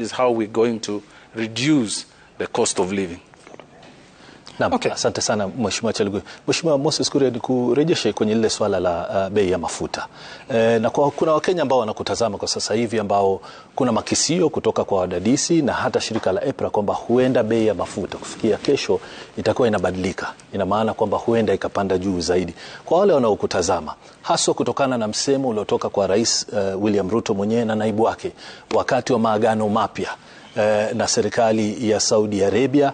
is how we're going to reduce the cost of living. Naam, okay. Asante sana Mheshimiwa Chelugui. Mheshimiwa Moses Kuria, ni kurejeshe kwenye lile swala la bei ya mafuta. Na kuna Wakenya ambao wanakutazama kwa sasa hivi ambao kuna makisio kutoka kwa wadadisi na hata shirika la EPRA kwamba huenda bei ya mafuta kufikia kesho itakuwa inabadilika. Ina maana kwamba huenda ikapanda juu zaidi. Kwa wale wanaokutazama, haswa kutokana na msemo uliotoka kwa Rais William Ruto mwenyewe na naibu wake wakati wa maagano mapya na serikali ya Saudi Arabia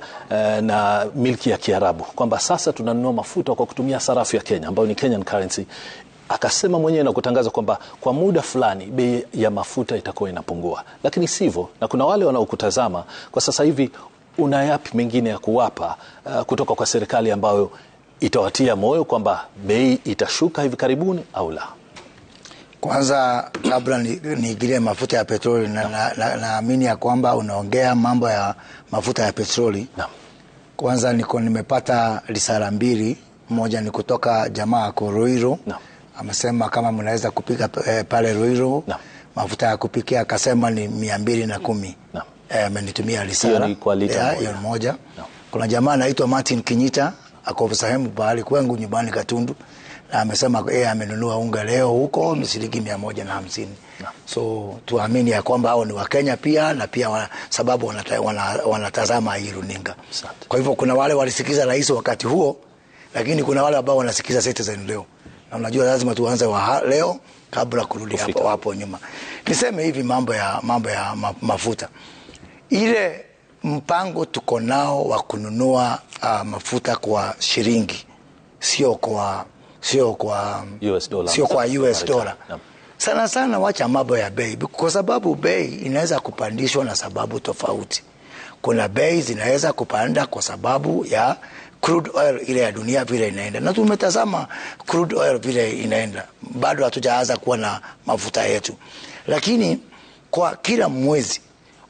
na milki ya Kiarabu kwamba sasa tunanunua mafuta kwa kutumia sarafu ya Kenya ambayo ni Kenyan currency. Akasema mwenyewe na kutangaza kwamba kwa muda fulani bei ya mafuta itakuwa inapungua, lakini sivyo. Na kuna wale wanaokutazama kwa sasa hivi, una yapi mengine ya kuwapa kutoka kwa serikali ambayo itawatia moyo kwamba bei itashuka hivi karibuni au la? Kwanza kabla niingilie mafuta ya petroli, naamini ya kwamba unaongea mambo ya mafuta ya petroli. Naam. Kwanza nimepata risala mbili, moja ni kutoka jamaa kwa Ruiru. Naam. Amesema kama mnaweza kupika pale Ruiru. Naam. Mafuta ya kupikia akasema ni 210. Naam. Amenitumia risala. Hiyo moja. Naam. Kuna jamaa anaitwa Martin Kinyita, ako sehemu pale kwangu nyumbani Katundu. Na amesema amenunua unga leo huko shilingi 150. So tuamini ya kwamba hao ni Wakenya pia, na pia sababu wanatazama hii runinga. Kwa hivyo kuna wale walisikiza rais wakati huo, lakini kuna wale ambao wanasikiza Citizen leo. Na unajua lazima tuanze leo kabla kurudi hapo nyuma. Niseme hivi mambo ya mafuta. Ile mpango tuko nao wa kununua mafuta kwa shilingi, sio kwa US dollar. Sana sana wacha mambo ya bei, kwa sababu bei inaweza kupandishwa na sababu tofauti. Kuna bei zinaweza kupanda kwa sababu ya crude oil ile ya dunia vile inaenda. Na tumetazama crude oil vile inaenda. Bado hatujaanza kuwa na mafuta yetu. Lakini kwa kila mwezi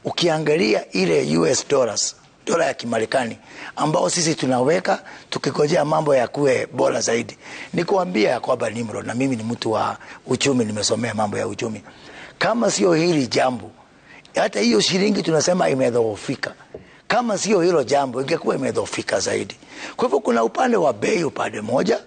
ukiangalia ile US dollars, dola ya Kimarekani ambao sisi tunaweka tukikojea mambo ya kuwe bora zaidi. Nikuambia ya kwamba Nimrod, na mimi ni mtu wa uchumi, nimesomea mambo ya uchumi. Kama sio hili jambo, hata hiyo shilingi tunasema imedhoofika. Kama sio hilo jambo, ingekuwa imedhoofika zaidi. Kwa hivyo kuna upande wa bei upande moja,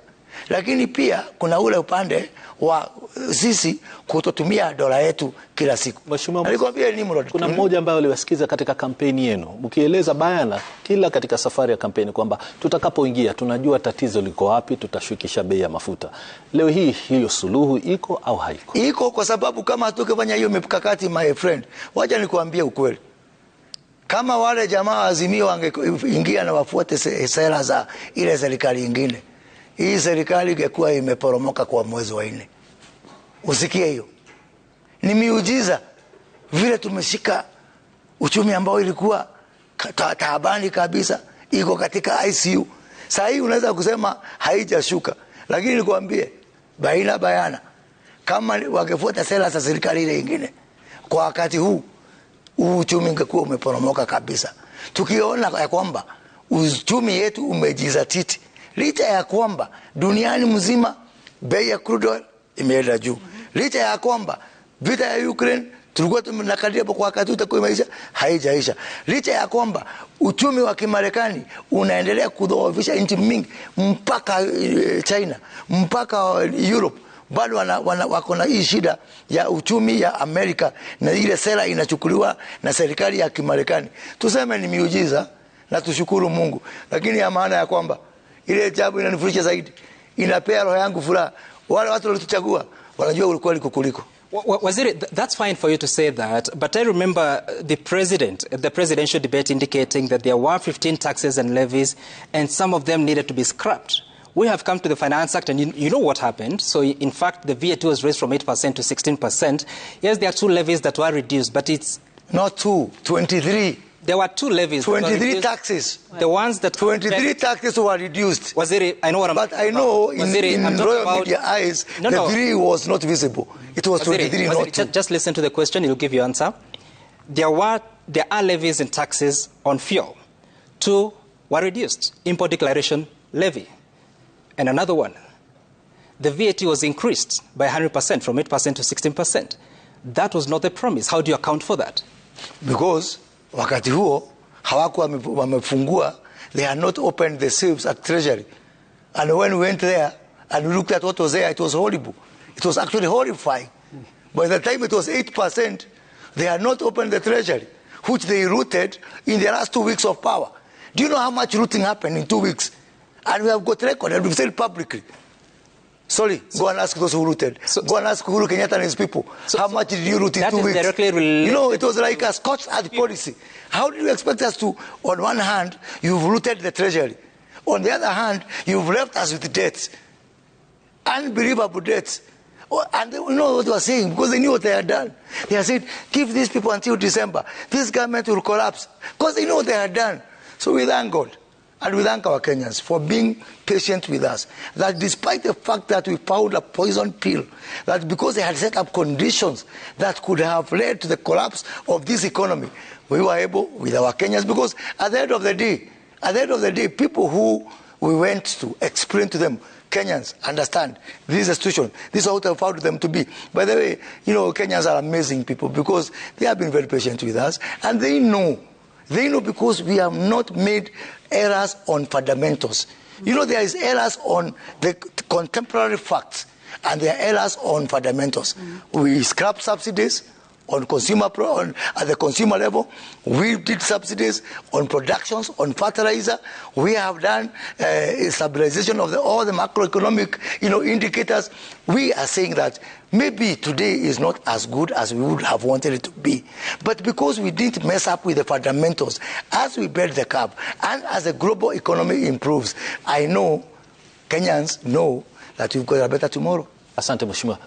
lakini pia kuna ule upande wa sisi kutotumia dola yetu kila siku. Nilikwambia Nimrod, kuna mmoja ambaye aliwasikiza katika kampeni yenu mkieleza bayana kila katika safari ya kampeni kwamba tutakapoingia tunajua tatizo liko wapi, tutashukisha bei ya mafuta. Leo hii hiyo suluhu iko au haiko? Iko, kwa sababu kama tukifanya hiyo mikakati, my friend, wacha nikuambie ukweli. Kama wale jamaa Azimio wangeingia na wafuate sera za ile serikali nyingine, hii serikali ingekuwa imeporomoka kwa mwezi wa 4. Usikie hiyo. Ni miujiza vile tumeshika uchumi ambao ilikuwa taabani kabisa, iko katika ICU. Sasa hii unaweza kusema haijashuka, lakini nikwambie bayana kama wangefuata sera za serikali ile nyingine, kwa wakati huu uchumi ungekuwa umeporomoka kabisa. Tukiona ya kwamba uchumi yetu umejizatiti, licha ya kwamba duniani mzima bei ya crude oil imeenda juu, licha ya kwamba vita ya Ukraine tulikuwa tunakadiria kwa wakati utakuwa imeisha, haijaisha, licha ya kwamba uchumi wa Kimarekani unaendelea kudhoofisha nchi mingi mpaka China, mpaka Europe, bado wako na hii shida ya uchumi ya Amerika, na ile sera inachukuliwa na serikali ya Kimarekani. Tuseme ni miujiza na tushukuru Mungu, lakini ya maana ya kwamba ile jambo inanifurisha zaidi, inapea roho yangu furaha. Wale watu walituchagua wanajua ulikuwa liko kuliko. Waziri, that's fine for you to say that, but I remember the presidential debate indicating that there were 15 taxes and levies and some of them needed to be scrapped. We have come to the Finance Act and you know what happened. So in fact the VAT was raised from 8% to 16%. Yes, there are 2 levies that were reduced, but it's not 2, 23. There were 2 levies. 23 taxes. The ones that 23 taxes were reduced. Waziri, I know what I'm But I know in royal media eyes, the 3 was not visible. It was Waziri, 23, not 2. Just listen to the question, he'll give you answer. There are levies and taxes on fuel. 2 were reduced. Import declaration levy. And another one, the VAT was increased by 100% from 8% to 16%. That was not the promise. How do you account for that? because wakati huo hawakuwa wamefungua, they had not opened the safes at Treasury. And when we went there and we looked at what was there, it was horrible. It was actually horrifying. By the time it was 8%, they had not opened the Treasury, which they looted in the last 2 weeks of power. Do you know how much looting happened in 2 weeks? And we have got record, and we've said publicly. Sorry, go and ask those who looted. Go and ask Uhuru Kenyatta and his people. How much did you loot in 2 weeks? You know, it was like a Scotch-Ad policy. How do you expect us to, on one hand, you've looted the Treasury. On the other hand, you've left us with debts. Unbelievable debts. And they know what they were saying because they knew what they had done. They had said, give these people until December. This government will collapse. Because they know what they had done. So we thank God. And we thank our Kenyans for being patient with us. That despite the fact that we found a poison pill, that because they had set up conditions that could have led to the collapse of this economy, we were able with our Kenyans. Because at the end of the day, people who we went to explain to them, Kenyans, understand, this is a situation, this is what I found them to be. By the way, you know, Kenyans are amazing people because they have been very patient with us, and they know because we have not made errors on fundamentals. You know, there is errors on the contemporary facts, and there are errors on fundamentals. We scrapped subsidies on at the consumer level. We did subsidies on productions, on fertilizer. We have done stabilization of all the macroeconomic, indicators. We are saying that maybe today is not as good as we would have wanted it to be. But because we didn't mess up with the fundamentals, as we build the curve, and as the global economy improves, I know Kenyans know that we've got a better tomorrow. Asante Mheshimiwa.